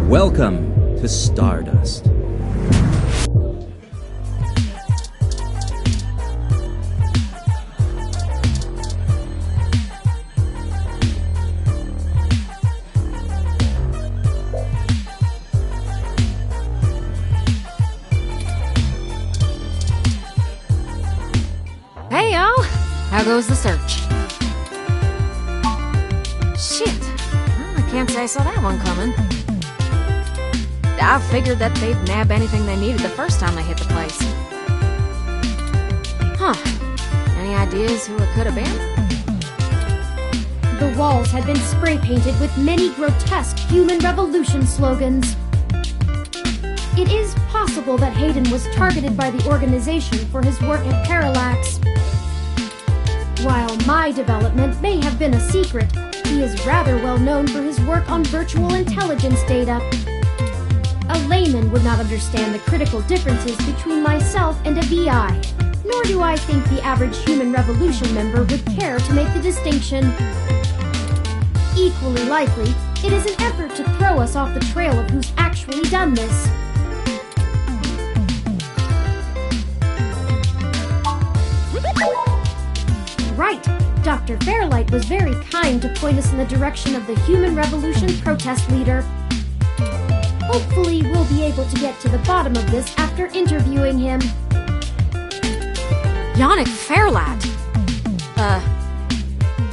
Welcome to Stardust. Hey y'all! How goes the search? Shit! Well, I can't say I saw that one coming. I figured that they'd nab anything they needed the first time they hit the place. Huh. Any ideas who it could have been? The walls had been spray-painted with many grotesque human revolution slogans. It is possible that Hayden was targeted by the organization for his work at Parallax. While my development may have been a secret, he is rather well known for his work on virtual intelligence data. A layman would not understand the critical differences between myself and a VI, nor do I think the average Human Revolution member would care to make the distinction. Equally likely, it is an effort to throw us off the trail of who's actually done this. Right! Dr. Fairlight was very kind to point us in the direction of the Human Revolution protest leader. Hopefully, we'll be able to get to the bottom of this after interviewing him. Yannick Fairlight!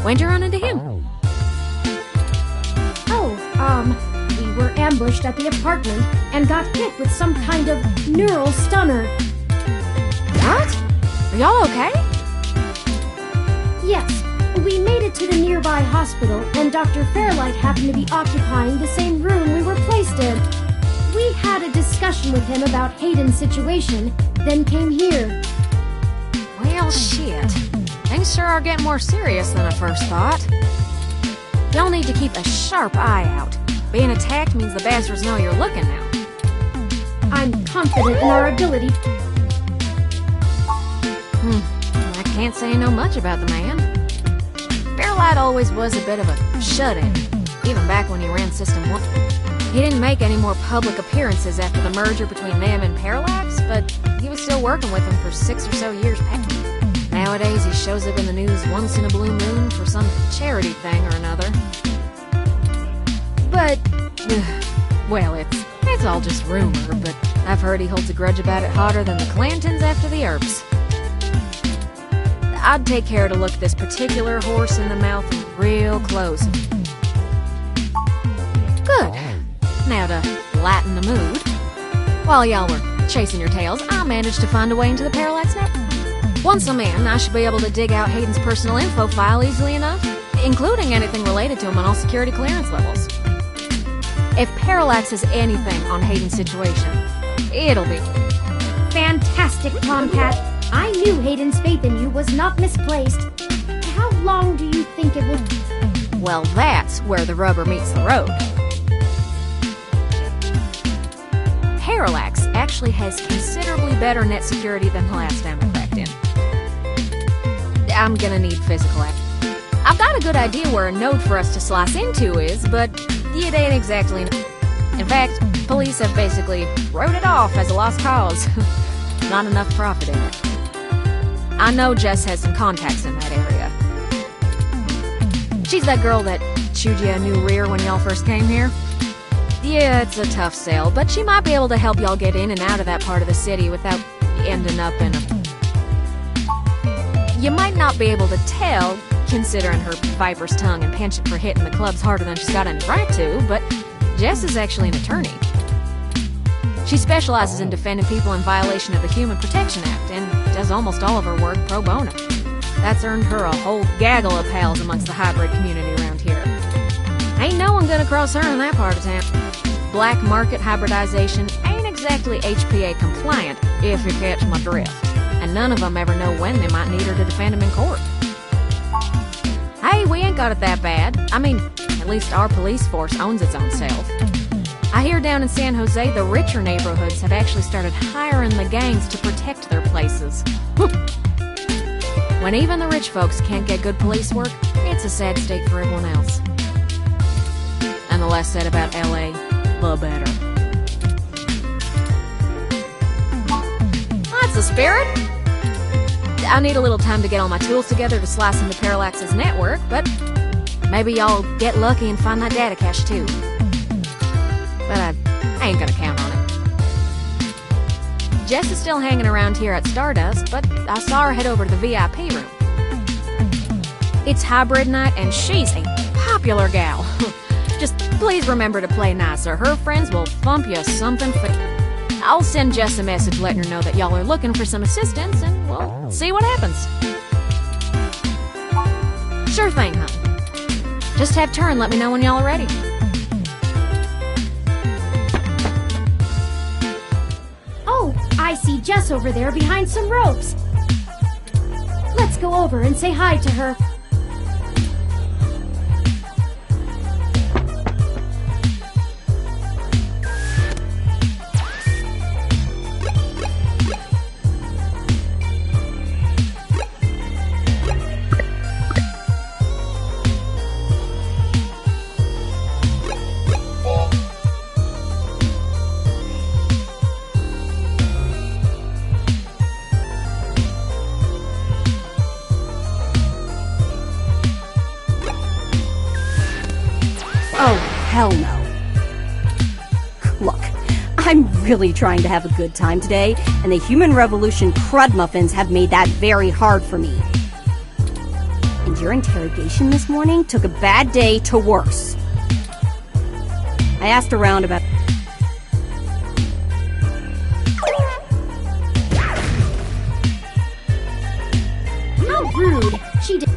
When'd you run into him? We were ambushed at the apartment and got hit with some kind of neural stunner. What? Are y'all okay? Yes, we made it to the nearby hospital, and Dr. Fairlight happened to be occupying the same room we were placed in. We had a discussion with him about Hayden's situation, then came here. Well, shit. Things sure are getting more serious than I first thought. Y'all need to keep a sharp eye out. Being attacked means the bastards know you're looking now. I'm confident in our ability. I can't say I know much about the man. Fairlight always was a bit of a shut-in, even back when he ran System 1. He didn't make any more public appearances after the merger between them and Parallax, but he was still working with them for 6 or so years past. Nowadays, he shows up in the news once in a blue moon for some charity thing or another. But, well, it's all just rumor, but I've heard he holds a grudge about it hotter than the Clantons after the Earps. I'd take care to look this particular horse in the mouth real close. Good. Now to lighten the mood. While y'all were chasing your tails, I managed to find a way into the Parallax net. Once I'm in, I should be able to dig out Hayden's personal info file easily enough, including anything related to him on all security clearance levels. If Parallax has anything on Hayden's situation, it'll be Fantastic, Tomcat. I knew Hayden's faith in you was not misplaced. How long do you think it will... Well, that's where the rubber meets the road. Parallax actually has considerably better net security than the last time I cracked in. I'm gonna need physical action. I've got a good idea where a node for us to slice into is, but it ain't exactly... In fact, police have basically wrote it off as a lost cause. Not enough profit in it. I know Jess has some contacts in that area. She's that girl that chewed you a new rear when y'all first came here. Yeah, it's a tough sell, but she might be able to help y'all get in and out of that part of the city without ending up in a... You might not be able to tell, considering her viper's tongue and penchant for hitting the clubs harder than she's got any right to, but Jess is actually an attorney. She specializes in defending people in violation of the Human Protection Act and does almost all of her work pro bono. That's earned her a whole gaggle of pals amongst the hybrid community around here. Ain't no one gonna cross her in that part of town. Black market hybridization ain't exactly HPA compliant, if you catch my drift. And none of them ever know when they might need her to defend them in court. Hey, we ain't got it that bad. I mean, at at least our police force owns its own self. I hear down in San Jose, the richer neighborhoods have actually started hiring the gangs to protect their places. When even the rich folks can't get good police work, it's a sad state for everyone else. And the less said about LA, the better. That's the spirit. I need a little time to get all my tools together to slice into Parallax's network, but maybe y'all get lucky and find that data cache too. But I ain't gonna count on it. Jess is still hanging around here at Stardust, but I saw her head over to the VIP room. It's hybrid night and she's a popular gal. Just please remember to play nice or her friends will thump you something for... I'll send Jess a message letting her know that y'all are looking for some assistance and we'll see what happens. Sure thing, hon. Just have turn, let me know when y'all are ready. Oh, I see Jess over there behind some ropes. Let's go over and say hi to her. Oh, hell no. Look, I'm really trying to have a good time today, and the Human Revolution crud muffins have made that very hard for me. And your interrogation this morning took a bad day to worse. I asked around about... How rude. She did...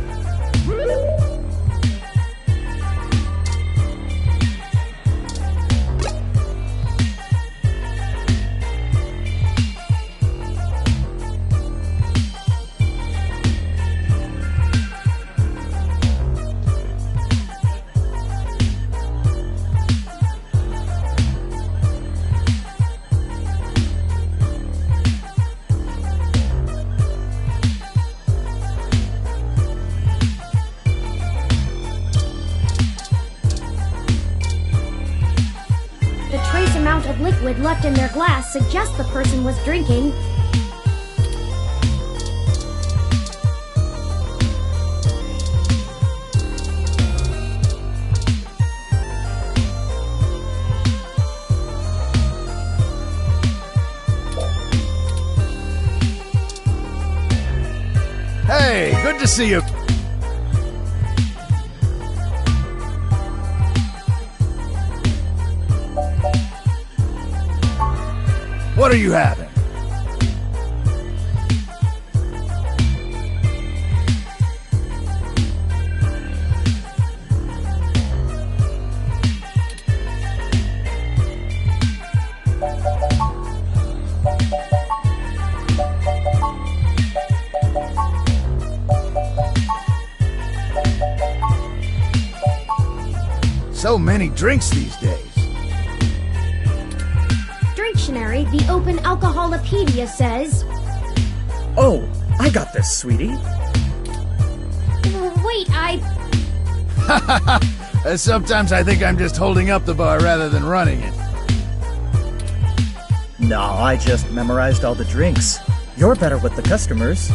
of liquid left in their glass suggests the person was drinking. Hey, good to see you. What are you having? So many drinks these days. Dictionary, the Open Alcoholopedia says... Oh, I got this, sweetie. Wait, Sometimes I think I'm just holding up the bar rather than running it. No, I just memorized all the drinks. You're better with the customers.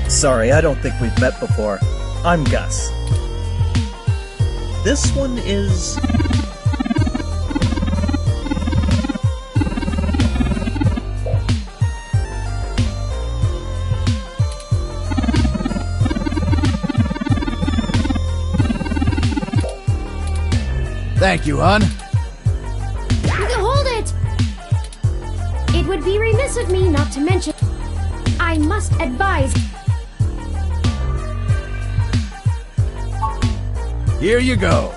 Sorry, I don't think we've met before. I'm Gus. This one is... Thank you, hon. Hold it! It would be remiss of me not to mention... I must advise... Here you go.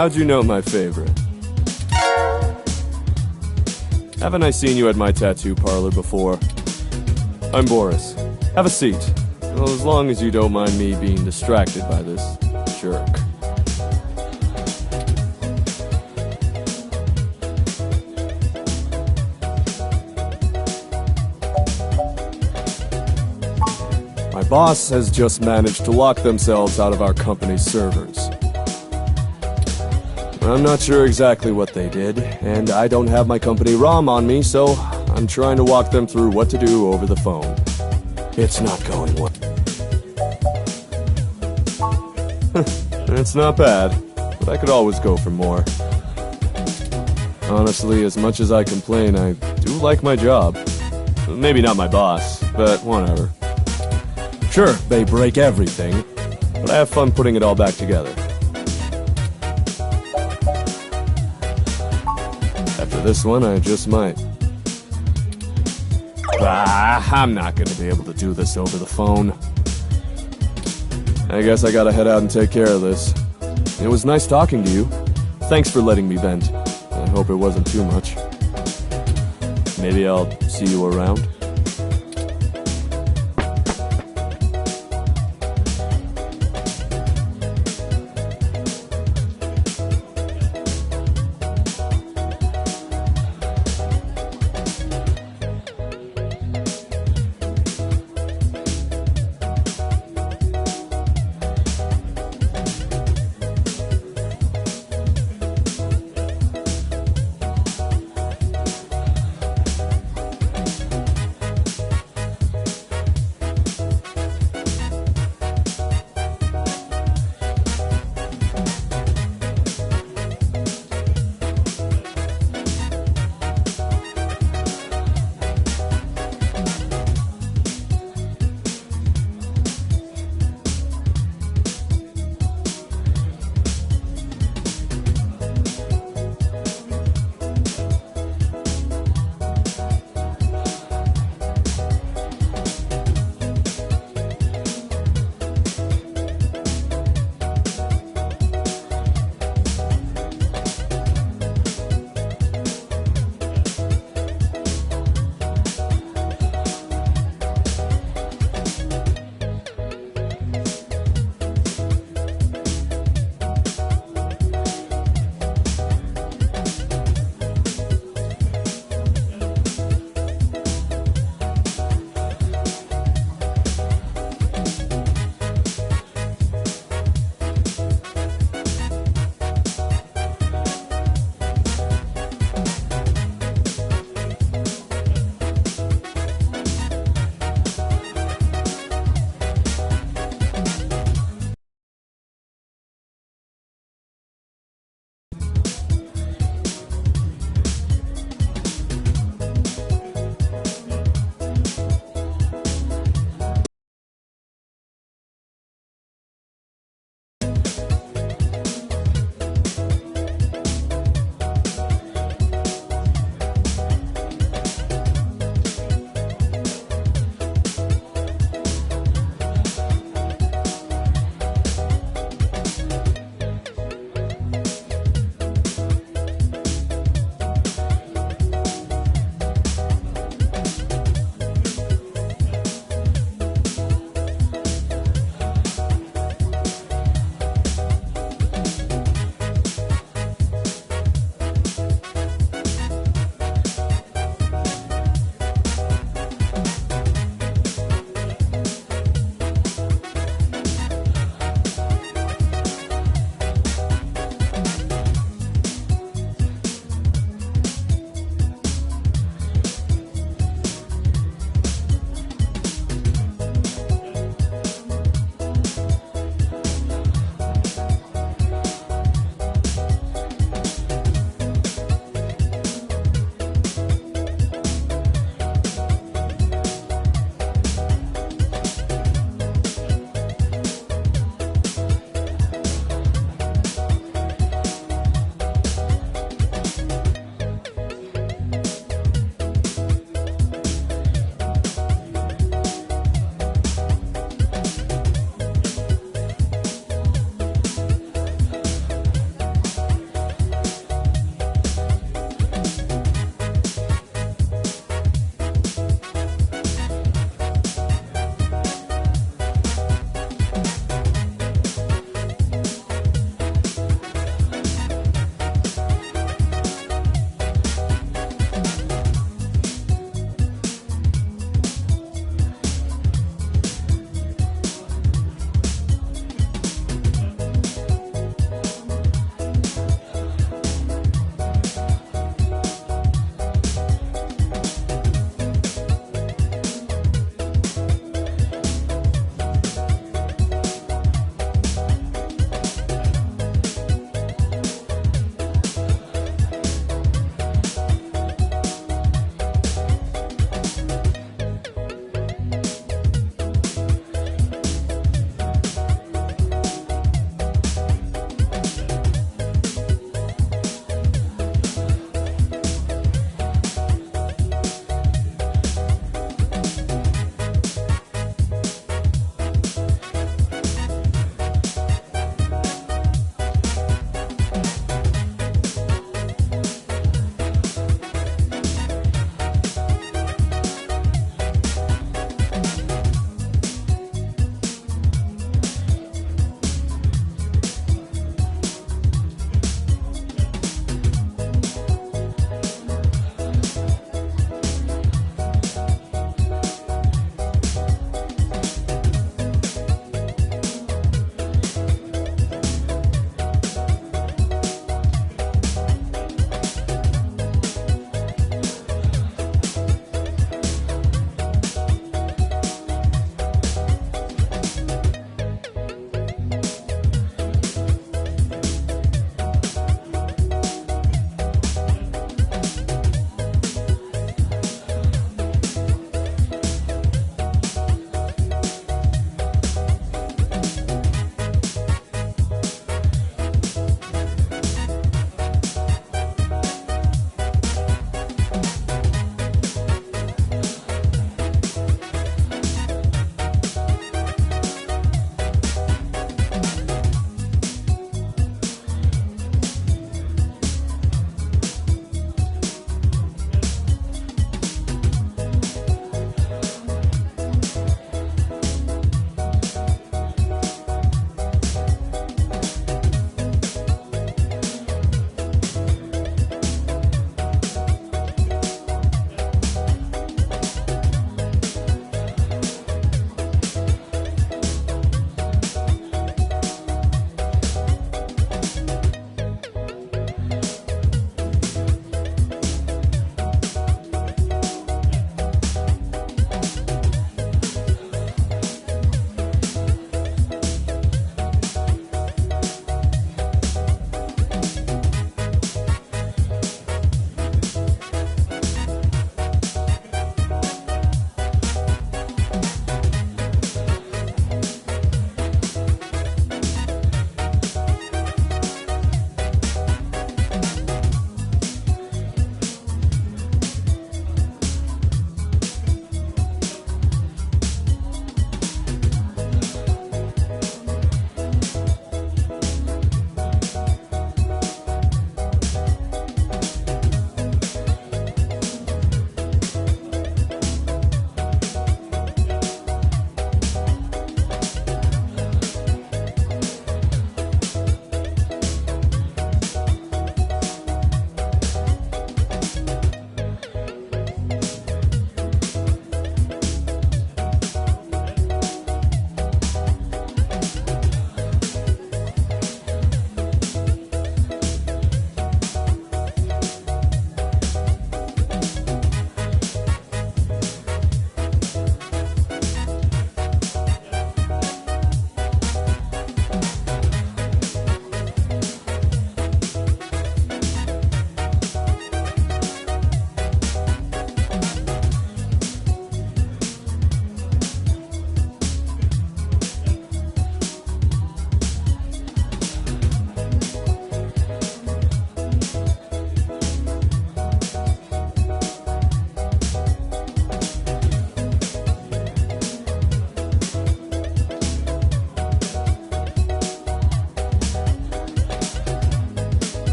how'd you know my favorite? Haven't I seen you at my tattoo parlor before? I'm Boris. Have a seat. Well, as long as you don't mind me being distracted by this jerk. My boss has just managed to lock themselves out of our company's servers. I'm not sure exactly what they did, and I don't have my company ROM on me, so I'm trying to walk them through what to do over the phone. It's not going well. It's not bad, but I could always go for more. Honestly, as much as I complain, I do like my job. Maybe not my boss, but whatever. Sure, they break everything, but I have fun putting it all back together. After this one, I just might. I'm not gonna be able to do this over the phone. I guess I gotta head out and take care of this. It was nice talking to you. Thanks for letting me vent. I hope it wasn't too much. Maybe I'll see you around.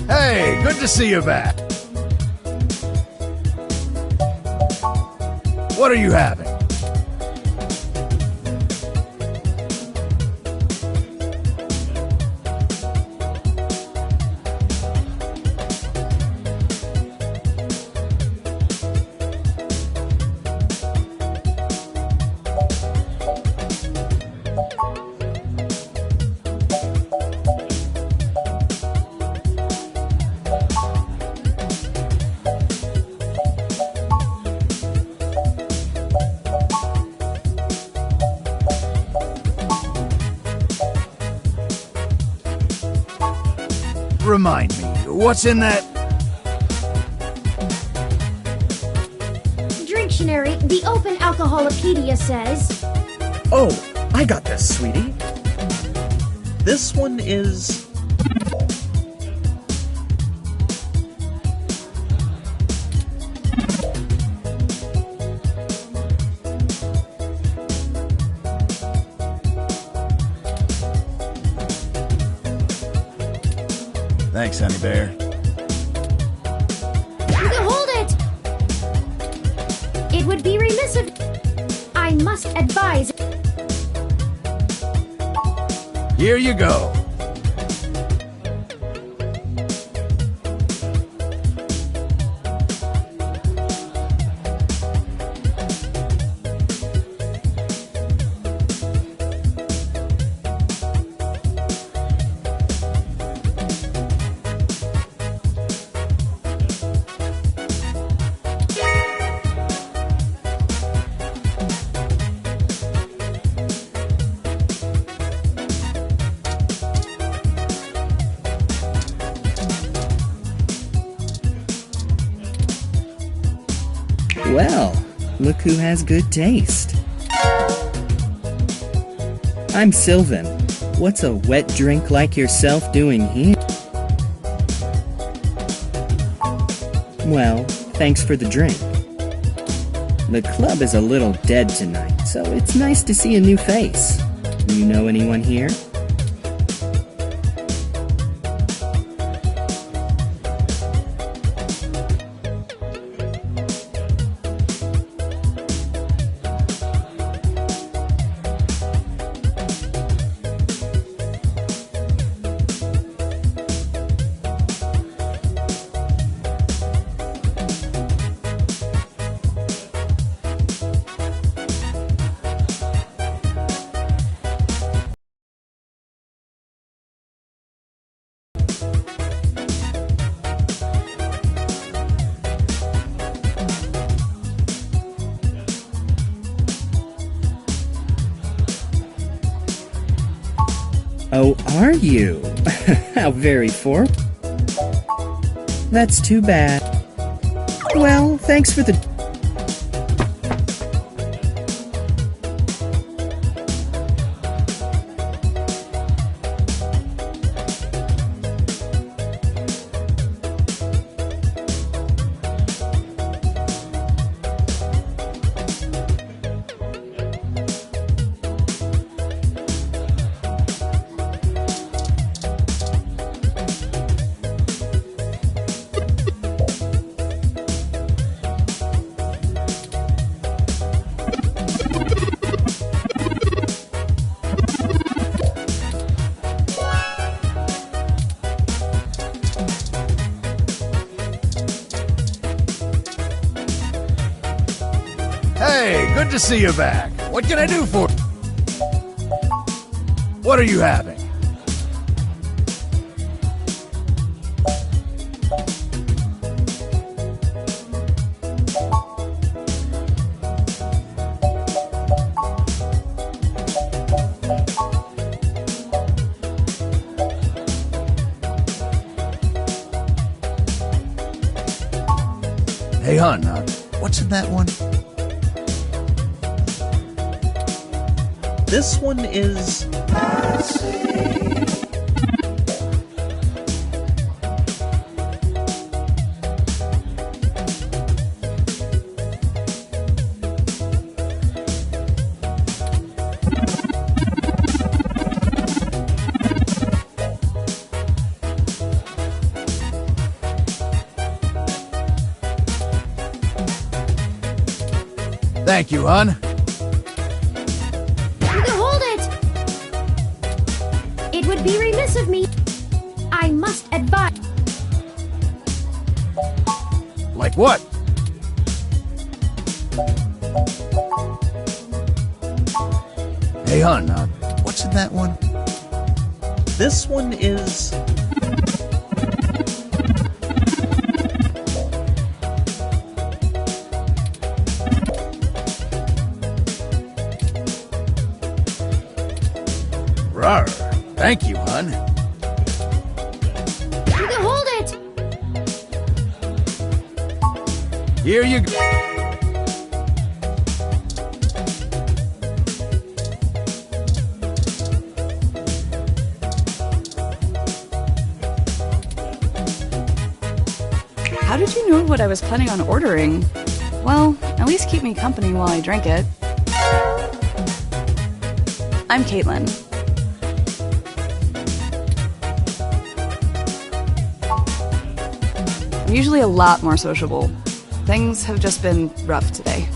Hey, good to see you back. What are you having? Remind me, what's in that? Dictionary, the Open Alcoholopedia says... Oh, I got this, sweetie. This one is... Thanks, honey bear. Hold it! It would be remiss of... I must advise... Here you go. Well, look who has good taste. I'm Sylvan. What's a wet drink like yourself doing here? Well, thanks for the drink. The club is a little dead tonight, so it's nice to see a new face. You know anyone here? Oh, are you? How very forward. That's too bad. Well, thanks for the... Hey, good to see you back. What can I do for you? What are you having? Hey, hon, what's in that one? This one is... Thank you, hon. Hold it! It would be remiss of me. I must advise. Like what? Hey, hon, what's in that one? This one is... Rawr. Thank you, hon. Hold it! Here you go. How did you know what I was planning on ordering? Well, at least keep me company while I drink it. I'm Caitlin. I'm usually a lot more sociable. Things have just been rough today.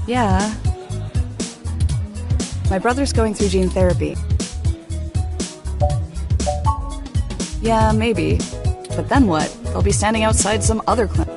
Yeah. My brother's going through gene therapy. Yeah, maybe. But then what? They'll be standing outside some other clinic.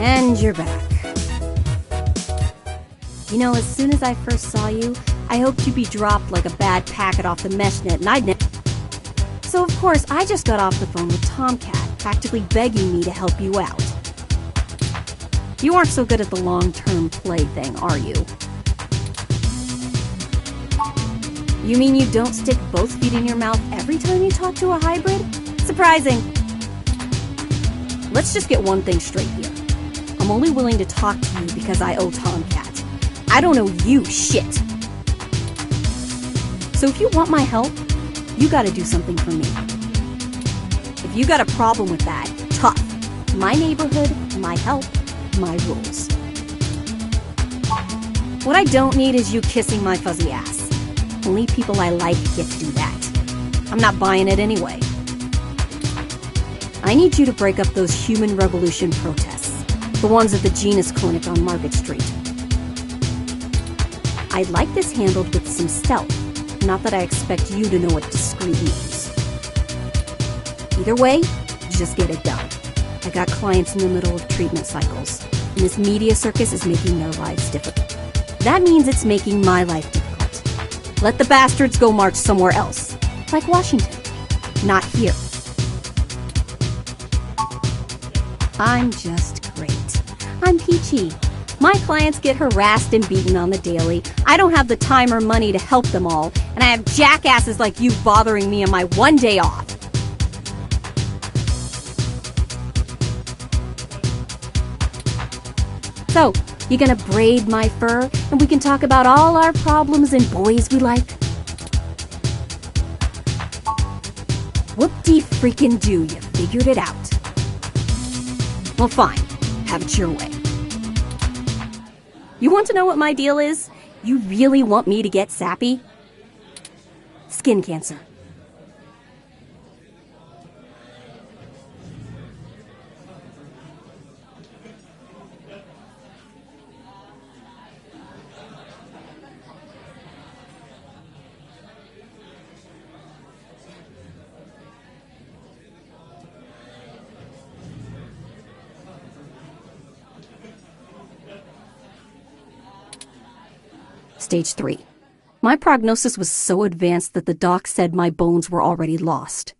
And you're back. You know, as soon as I first saw you, I hoped you'd be dropped like a bad packet off the mesh net, and I'd never. So of course, I just got off the phone with Tomcat, practically begging me to help you out. You aren't so good at the long-term play thing, are you? You mean you don't stick both feet in your mouth every time you talk to a hybrid? Surprising. Let's just get one thing straight here. I'm only willing to talk to you because I owe Tomcat. I don't owe you shit. So if you want my help, you gotta do something for me. If you got a problem with that, tough. My neighborhood, my help, my rules. What I don't need is you kissing my fuzzy ass. Only people I like get to do that. I'm not buying it anyway. I need you to break up those human revolution protests. The ones at the Genus Clinic on Market Street. I'd like this handled with some stealth. Not that I expect you to know what discreet means. Either way, just get it done. I got clients in the middle of treatment cycles, and this media circus is making their lives difficult. That means it's making my life difficult. Let the bastards go march somewhere else, like Washington. Not here. I'm just great. I'm peachy. My clients get harassed and beaten on the daily. I don't have the time or money to help them all, and I have jackasses like you bothering me on my one day off. So, you gonna braid my fur, and we can talk about all our problems and boys we like? Whoop-de-freaking-do, you figured it out. Well, fine. Have it your way. You want to know what my deal is? You really want me to get sappy? Skin cancer. Stage 3. My prognosis was so advanced that the doc said my bones were already lost.